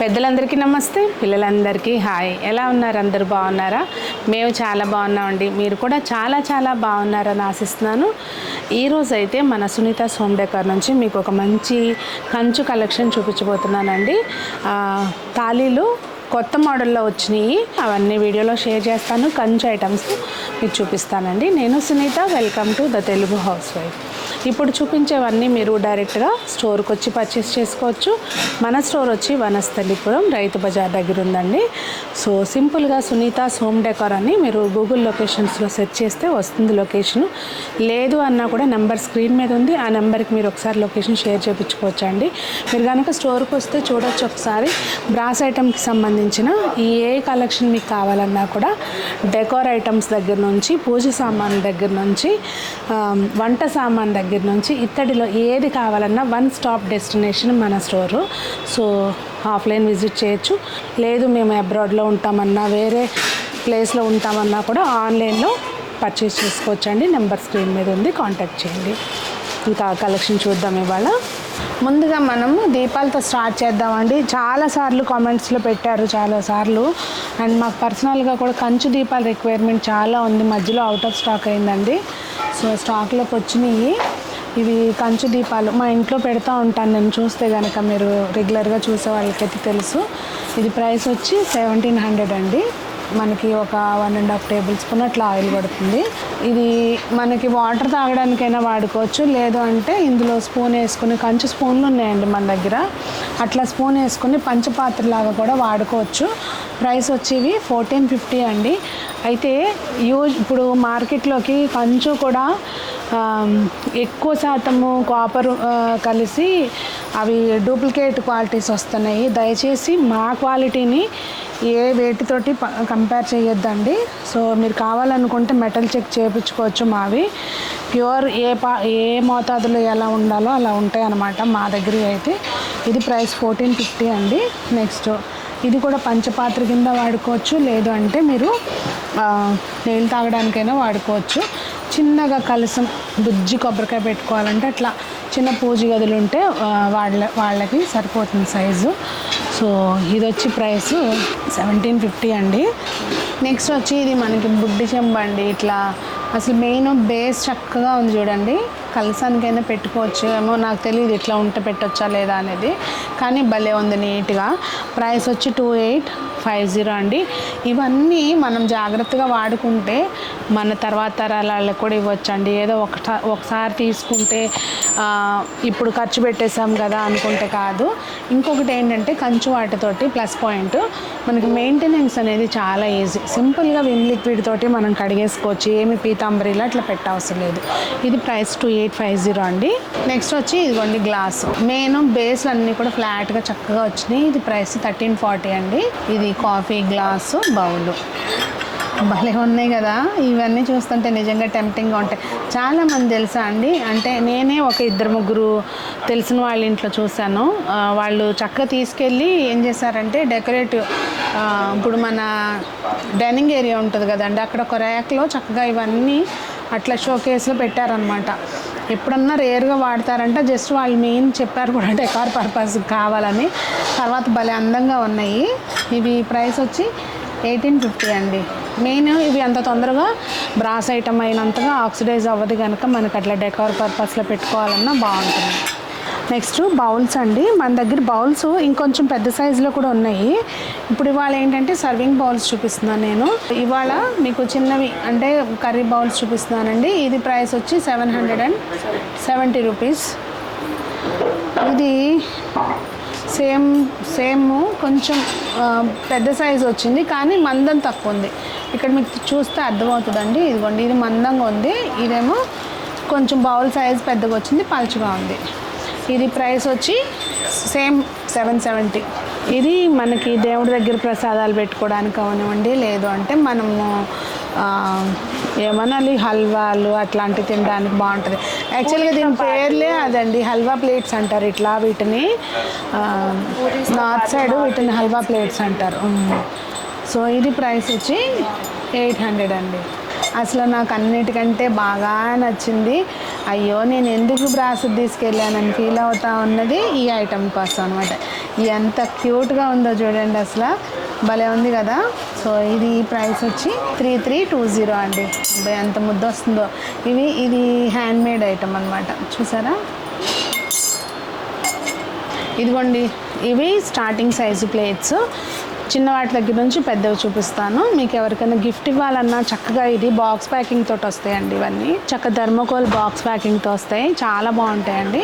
పెద్దలందరికీ నమస్తే, పిల్లలందరికీ హాయ్. ఎలా ఉన్నారు? అందరూ బాగున్నారా? మేము చాలా బాగున్నామండి. మీరు కూడా చాలా చాలా బాగున్నారని ఆశిస్తున్నాను. ఈరోజు అయితే మన సునీత హోమ్ డెకార్ నుంచి మీకు ఒక మంచి కంచు కలెక్షన్ చూపించబోతున్నానండి. తాళీలు కొత్త మోడల్లో వచ్చినాయి, అవన్నీ వీడియోలో షేర్ చేస్తాను. కంచు ఐటమ్స్ మీకు చూపిస్తానండి. నేను Sunitha, welcome to the Telugu house wife. ఇప్పుడు చూపించేవన్నీ మీరు డైరెక్ట్గా స్టోర్కి వచ్చి పర్చేస్ చేసుకోవచ్చు. మన స్టోర్ వచ్చి వనస్థలిపురం రైతు బజార్ దగ్గర ఉందండి. సో సింపుల్గా సునీత హోమ్ డెకార్ అని మీరు గూగుల్ లొకేషన్స్లో సెర్చ్ చేస్తే వస్తుంది లొకేషను. లేదు అన్నా కూడా నెంబర్ స్క్రీన్ మీద ఉంది, ఆ నెంబర్కి మీరు ఒకసారి లొకేషన్ షేర్ చేయించుకోవచ్చు అండి. మీరు కనుక స్టోర్కి వస్తే చూడొచ్చు ఒకసారి. బ్రాస్ ఐటమ్కి సంబంధించిన ఏ కలెక్షన్ మీకు కావాలన్నా కూడా డెకార్ ఐటమ్స్ దగ్గర నుంచి, పూజ సామాన్ దగ్గర నుంచి, వంట సామాన్ దగ్గర నుంచి, ఇత్తడిలో ఏది కావాలన్నా వన్ స్టాప్ డెస్టినేషన్ మన స్టోరు. సో ఆఫ్లైన్ విజిట్ చేయొచ్చు. లేదు మేము అబ్రాడ్లో ఉంటామన్నా, వేరే ప్లేస్లో ఉంటామన్నా కూడా ఆన్లైన్లో పర్చేస్ చేసుకోవచ్చు అండి. నెంబర్ స్క్రీన్ మీద ఉంది, కాంటాక్ట్ చేయండి. ఇంకా కలెక్షన్ చూద్దాం. ఇవాళ ముందుగా మనము దీపాలతో స్టార్ట్ చేద్దామండి. చాలాసార్లు కామెంట్స్లో పెట్టారు, చాలాసార్లు. అండ్ మాకు పర్సనల్గా కూడా కంచు దీపాల రిక్వైర్మెంట్ చాలా ఉంది. మధ్యలో అవుట్ ఆఫ్ స్టాక్ అయిందండి. సో స్టాక్లోకి వచ్చినాయి ఇవి కంచు దీపాలు. మా ఇంట్లో పెడతా ఉంటాను నేను, చూస్తే కనుక మీరు రెగ్యులర్గా చూసే వాళ్ళకైతే తెలుసు. ఇది ప్రైస్ వచ్చి 1700 అండి. మనకి ఒక 1.5 టేబుల్ స్పూన్ అట్లా ఆయిల్ పడుతుంది. ఇది మనకి వాటర్ తాగడానికైనా వాడుకోవచ్చు, లేదు అంటే ఇందులో స్పూన్ వేసుకుని, కంచు స్పూన్లు ఉన్నాయండి మన దగ్గర, అట్లా స్పూన్ వేసుకుని పంచపాత్రలాగా కూడా వాడుకోవచ్చు. ప్రైస్ వచ్చేవి 1450 అండి. అయితే ఇప్పుడు మార్కెట్లోకి కంచు కూడా ఎక్కువ శాతము కాపర్ కలిసి అవి డూప్లికేట్ క్వాలిటీస్ వస్తున్నాయి. దయచేసి మా క్వాలిటీని ఏ వేటితోటి కంపేర్ చేయొద్దండి. సో మీరు కావాలనుకుంటే మెటల్ చెక్ చేయించుకోవచ్చు. మావి ప్యూర్ ఏ మోతాదులో ఎలా ఉండాలో అలా ఉంటాయి అన్నమాట మా దగ్గర అయితే. ఇది ప్రైస్ 1450 అండి. నెక్స్ట్ ఇది కూడా పంచపాత్ర కింద వాడుకోవచ్చు, లేదు అంటే మీరు నీళ్ళు తాగడానికైనా వాడుకోవచ్చు. చిన్నగా కలసం బుజ్జి కొబ్బరికాయ పెట్టుకోవాలంటే అట్లా చిన్న పూజ గదులు ఉంటే వాళ్ళకి సరిపోతుంది సైజు. సో ఇది వచ్చి ప్రైస్ 1750 అండి. నెక్స్ట్ వచ్చి ఇది మనకి బుడ్డి చెంబు అండి. ఇట్లా అసలు మెయిన్ బేస్ చక్కగా ఉంది చూడండి. కలసానికైనా పెట్టుకోవచ్చు ఏమో, నాకు తెలియదు ఇట్లా ఉంటే పెట్టొచ్చా లేదా అనేది, కానీ భలే ఉంది నీట్గా. ప్రైస్ వచ్చి 2850 అండి. ఇవన్నీ మనం జాగ్రత్తగా వాడుకుంటే మన తర్వాత తరాలకు కూడా ఇవ్వచ్చు అండి. ఏదో ఒకసారి తీసుకుంటే ఇప్పుడు ఖర్చు పెట్టేసాం కదా అనుకుంటే కాదు. ఇంకొకటి ఏంటంటే కంచు వాటితోటి ప్లస్ పాయింట్, మనకి మెయింటెనెన్స్ అనేది చాలా ఈజీ. సింపుల్గా విమ్ లిక్విడ్ తోటి మనం కడిగేసుకోవచ్చు, ఏమి పీతాంబరిలా అట్లా పెట్టవసరం లేదు. ఇది ప్రైస్ 2850 అండి. నెక్స్ట్ వచ్చి ఇదిగోండి గ్లాస్. మెయిన్ బేస్లు అన్నీ కూడా ఫ్లాట్గా చక్కగా వచ్చినాయి. ఇది ప్రైస్ 1340 అండి. ఇది కాఫీ గ్లాసు, బౌలు భలే ఉన్నాయి కదా. ఇవన్నీ చూస్తుంటే నిజంగా టెంప్టింగ్గా ఉంటాయి. చాలామంది తెలుసా అండి, అంటే నేనే ఒక 2-3 తెలిసిన వాళ్ళ ఇంట్లో చూశాను. వాళ్ళు చక్కగా తీసుకెళ్ళి ఏం చేశారంటే డెకరేటివ్, ఇప్పుడు మన డైనింగ్ ఏరియా ఉంటుంది కదండి, అక్కడ ఒక ర్యాక్లో చక్కగా ఇవన్నీ అట్లా షోకేస్లో పెట్టారనమాట. ఎప్పుడన్నా రేర్గా వాడతారంట, జస్ట్ వాళ్ళు మెయిన్ చెప్పారు కూడా డెకార్ పర్పస్ కావాలని. తర్వాత భలే అందంగా ఉన్నాయి. ఇవి ప్రైస్ వచ్చి 1850 అండి. మెయిన్ ఇవి అంత తొందరగా బ్రాస్ ఐటమ్ అయినంతగా ఆక్సిడైజ్ అవ్వదు కనుక మనకు అట్లా డెకార్ పర్పస్లో పెట్టుకోవాలన్నా బాగుంటుంది. నెక్స్ట్ బౌల్స్ అండి. మన దగ్గర బౌల్స్ ఇంకొంచెం పెద్ద సైజులో కూడా ఉన్నాయి. ఇప్పుడు ఇవాళ ఏంటంటే సర్వింగ్ బౌల్స్ చూపిస్తున్నాను నేను. ఇవాళ మీకు చిన్నవి అంటే కర్రీ బౌల్స్ చూపిస్తున్నానండి. ఇది ప్రైస్ వచ్చి 770 రూపీస్. ఇది సేమ్ కొంచెం పెద్ద సైజు వచ్చింది, కానీ మందం తక్కువ ఉంది. ఇక్కడ మీకు చూస్తే అర్థమవుతుందండి. ఇదిగోండి, ఇది మందంగా ఉంది, ఇదేమో కొంచెం బౌల్ సైజ్ పెద్దగా వచ్చింది, పలుచగా ఉంది. ఇది ప్రైస్ వచ్చి సేమ్ 770. ఇది మనకి దేవుడి దగ్గర ప్రసాదాలు పెట్టుకోవడానికి అవనివ్వండి, లేదు అంటే మనము ఏమనాలి హల్వాలు అట్లాంటివి తినడానికి బాగుంటుంది. యాక్చువల్గా దీని పేర్లే అదండి, హల్వా ప్లేట్స్ అంటారు. ఇట్లా వీటిని నార్త్ సైడ్ వీటిని హల్వా ప్లేట్స్ అంటారు. సో ఇది ప్రైస్ వచ్చి 800 అండి. అసలు నాకు అన్నిటికంటే బాగా నచ్చింది, అయ్యో నేను ఎందుకు బ్రాస్ తీసుకెళ్ళానని ఫీల్ అవుతా ఉన్నది ఈ ఐటమ్ కోసం అనమాట. ఎంత క్యూట్గా ఉందో చూడండి, అసలు భలే ఉంది కదా. సో ఇది ప్రైస్ వచ్చి 3320 అండి. ఎంత ముద్ద వస్తుందో. ఇది హ్యాండ్ మేడ్ ఐటమ్ అనమాట, చూసారా. ఇదిగోండి, ఇవి స్టార్టింగ్ సైజు ప్లేట్స్. చిన్న వాటి దగ్గర నుంచి పెద్దవి చూపిస్తాను. మీకు ఎవరికైనా గిఫ్ట్ ఇవ్వాలన్నా చక్కగా ఇది బాక్స్ ప్యాకింగ్ తోటి వస్తాయండి. ఇవన్నీ చక్క థర్మోకోల్ బాక్స్ ప్యాకింగ్తో వస్తాయి, చాలా బాగుంటాయండి.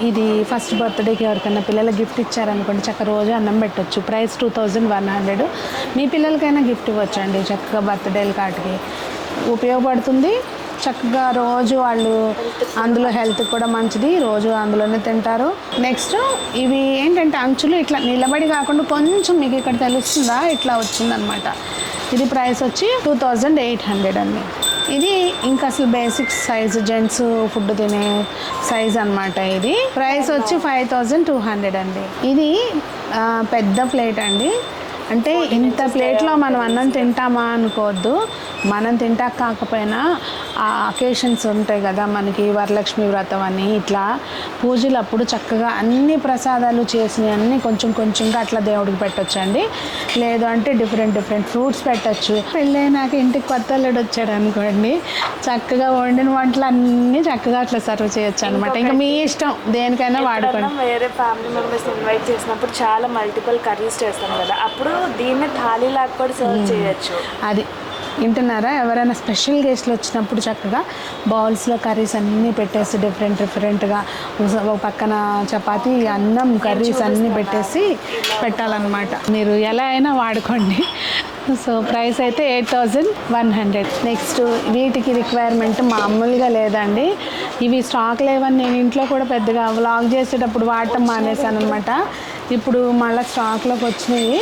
ఇది ఫస్ట్ బర్త్డేకి ఎవరికైనా పిల్లల గిఫ్ట్ ఇచ్చారనుకోండి, చక్క రోజు అన్నం పెట్టవచ్చు. ప్రైస్ 2100. మీ పిల్లలకైనా గిఫ్ట్ ఇవ్వచ్చు అండి, చక్కగా బర్త్డేలు కాటికి ఉపయోగపడుతుంది. చక్కగా రోజు వాళ్ళు అందులో హెల్త్ కూడా మంచిది, రోజు అందులోనే తింటారు. నెక్స్ట్ ఇవి ఏంటంటే అంచులు ఇట్లా నిలబడి కాకుండా కొంచెం మీకు ఇక్కడ తెలుస్తుందా, ఇట్లా వచ్చిందనమాట. ఇది ప్రైస్ వచ్చి 2800 అండి. ఇది ఇంకా అసలు బేసిక్ సైజు జెంట్స్ ఫుడ్ తినే సైజ్ అనమాట. ఇది ప్రైస్ వచ్చి 5200 అండి. ఇది పెద్ద ప్లేట్ అండి. అంటే ఇంత ప్లేట్లో మనం అన్నం తింటామా అనుకోవద్దు. మనం తింటాక కాకపోయినా ఆ అకేషన్స్ ఉంటాయి కదా మనకి, వరలక్ష్మి వ్రతం అని ఇట్లా పూజలు అప్పుడు చక్కగా అన్ని ప్రసాదాలు చేసినవి అన్నీ కొంచెం కొంచెంగా అట్లా దేవుడికి పెట్టొచ్చండి. లేదు అంటే డిఫరెంట్ ఫ్రూట్స్ పెట్టచ్చు. పెళ్ళైనాక ఇంటికి కొత్త అల్లుడు వచ్చాడు అనుకోండి, చక్కగా వండిన వంటలు అన్నీ చక్కగా అట్లా సర్వ్ చేయొచ్చు అనమాట. ఇంకా మీ ఇష్టం, దేనికైనా వాడుకోండి. వేరే ఫ్యామిలీ మెంబర్స్ ఇన్వైట్ చేసినప్పుడు చాలా మల్టిపుల్ కర్రీస్ చేస్తాం కదా, అప్పుడు దీన్ని థాలీ లాగా కూడా సర్వ్ చేయొచ్చు. అది వింటున్నారా, ఎవరైనా స్పెషల్ గెస్ట్లు వచ్చినప్పుడు చక్కగా బౌల్స్లో కర్రీస్ అన్నీ పెట్టేసి డిఫరెంట్గా ఒక పక్కన చపాతీ, అన్నం, కర్రీస్ అన్నీ పెట్టేసి పెట్టాలన్నమాట. మీరు ఎలా అయినా వాడుకోండి. సో ప్రైస్ అయితే 8100. నెక్స్ట్ వీటికి రిక్వైర్మెంట్ మామూలుగా లేదండి. ఇవి స్టాక్ లేవని నేను ఇంట్లో కూడా పెద్దగా వ్లాగ్ చేసేటప్పుడు వాడటం మానేశాను అనమాట. ఇప్పుడు మళ్ళీ స్టాక్లోకి వచ్చినాయి.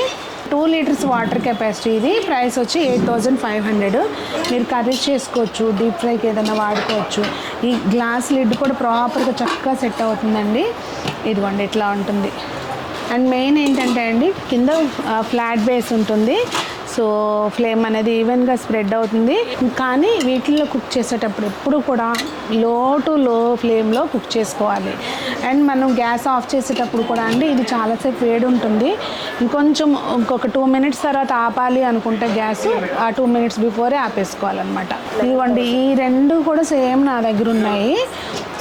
2 లీటర్స్ వాటర్ కెపాసిటీ. ఇది ప్రైస్ వచ్చి 8500. మీరు కర్రీస్ చేసుకోవచ్చు, డీప్ ఫ్రైకి ఏదైనా వాడుకోవచ్చు. ఈ గ్లాస్ లిడ్ కూడా ప్రాపర్గా చక్కగా సెట్ అవుతుందండి. ఇదిగోండి ఇట్లా ఉంటుంది. అండ్ మెయిన్ ఏంటంటే అండి, కింద ఫ్లాట్ బేస్ ఉంటుంది. సో ఫ్లేమ్ అనేది ఈవెన్గా స్ప్రెడ్ అవుతుంది. కానీ వీటిల్లో కుక్ చేసేటప్పుడు ఎప్పుడు కూడా లో టు లో ఫ్లేమ్లో కుక్ చేసుకోవాలి. అండ్ మనం గ్యాస్ ఆఫ్ చేసేటప్పుడు కూడా అండి, ఇది చాలాసేపు వేడి ఉంటుంది. ఇంకొక 2 మినిట్స్ తర్వాత ఆపాలి అనుకుంటే గ్యాస్, ఆ 2 మినిట్స్ బిఫోరే ఆపేసుకోవాలన్నమాట. ఇదిగోండి, ఈ రెండు కూడా సేమ్ నా దగ్గర ఉన్నాయి.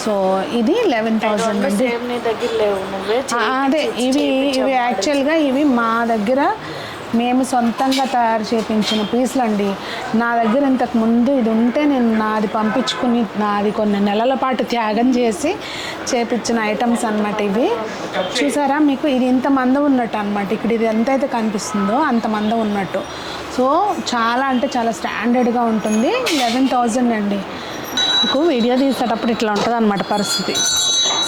సో ఇది 11,000 అండి. అదే ఇవి యాక్చువల్గా ఇవి మా దగ్గర మేము సొంతంగా తయారు చేయించిన పీసులు అండి. నా దగ్గర ఇంతకు ముందు ఇది ఉంటే నేను నాది పంపించుకుని నాది కొన్ని నెలల పాటు త్యాగం చేసి చేపించిన ఐటమ్స్ అనమాట ఇవి. చూసారా, మీకు ఇది ఇంత మందం ఉన్నట్టు అనమాట. ఇక్కడ ఇది ఎంతైతే కనిపిస్తుందో అంత మందం ఉన్నట్టు. సో చాలా అంటే చాలా స్టాండర్డ్గా ఉంటుంది. 11,000 అండి. మీకు వీడియో తీసేటప్పుడు ఇట్లా ఉంటుంది అనమాట పరిస్థితి.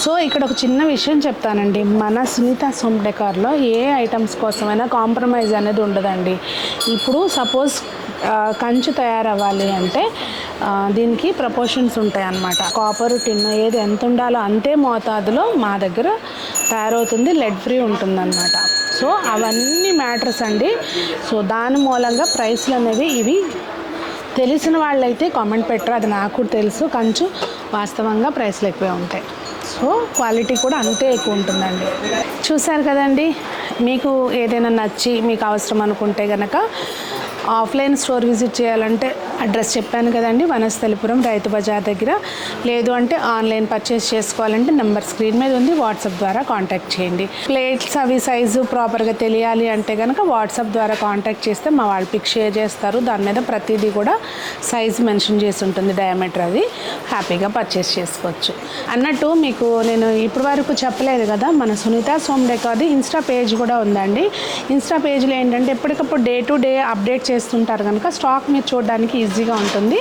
సో ఇక్కడ ఒక చిన్న విషయం చెప్తానండి, మన సునీత హోమ్ డెకార్లో ఏ ఐటమ్స్ కోసమైనా కాంప్రమైజ్ అనేది ఉండదండి. ఇప్పుడు సపోజ్ కంచు తయారవ్వాలి అంటే దీనికి ప్రపోర్షన్స్ ఉంటాయి అన్నమాట. కాపర్ టిన్ ఏది ఎంత ఉండాలో అంతే మోతాదులో మా దగ్గర తయారవుతుంది. లెడ్ ఫ్రీ ఉంటుందన్నమాట. సో అవన్నీ మ్యాటర్స్ అండి. సో దాని మూలంగా ప్రైస్లు అనేవి ఇవి తెలిసిన వాళ్ళైతే కామెంట్ పెట్టరు, అది నాకు తెలుసు. కంచు వాస్తవంగా ప్రైస్లు ఎక్కువే ఉంటాయి. సో క్వాలిటీ కూడా అంతే ఎక్కువ ఉంటుందండి. చూసారు కదండి, మీకు ఏదైనా నచ్చి మీకు అవసరం అనుకుంటే కనుక ఆఫ్లైన్ స్టోర్ విజిట్ చేయాలంటే అడ్రస్ చెప్పాను కదండి, వనస్థలిపురం రైతు బజార్ దగ్గర. లేదు అంటే ఆన్లైన్ పర్చేస్ చేసుకోవాలంటే నెంబర్ స్క్రీన్ మీద ఉంది, వాట్సాప్ ద్వారా కాంటాక్ట్ చేయండి. ప్లేట్స్ అవి సైజు ప్రాపర్గా తెలియాలి అంటే కనుక వాట్సాప్ ద్వారా కాంటాక్ట్ చేస్తే మా వాళ్ళు పిక్ షేర్ చేస్తారు. దాని మీద ప్రతిదీ కూడా సైజు మెన్షన్ చేసి ఉంటుంది, డయామీటర్, అది హ్యాపీగా పర్చేస్ చేసుకోవచ్చు. అన్నట్టు మీకు నేను ఇప్పటి వరకు చెప్పలేదు కదా, మన సునీత హోమ్ డెకార్ది ఇన్స్టా పేజ్ కూడా ఉందండి. ఇన్స్టా పేజ్లో ఏంటంటే ఎప్పటికప్పుడు డే టు డే అప్డేట్ చేస్తుంటారు కనుక స్టాక్ మీరు చూడడానికి ఈజీగా ఉంటుంది.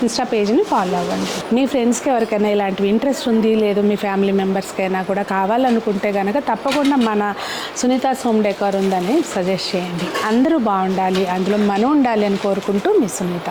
ఇన్స్టా పేజ్ని ఫాలో అవ్వండి. మీ ఫ్రెండ్స్కి ఎవరికైనా ఇలాంటివి ఇంట్రెస్ట్ ఉంది, లేదు మీ ఫ్యామిలీ మెంబర్స్కైనా కూడా కావాలనుకుంటే కనుక తప్పకుండా మన సునీత హోమ్ డెకార్ ఉందని సజెస్ట్ చేయండి. అందరూ బాగుండాలి, అందులో మనం ఉండాలి అని కోరుకుంటూ మీ సునీత.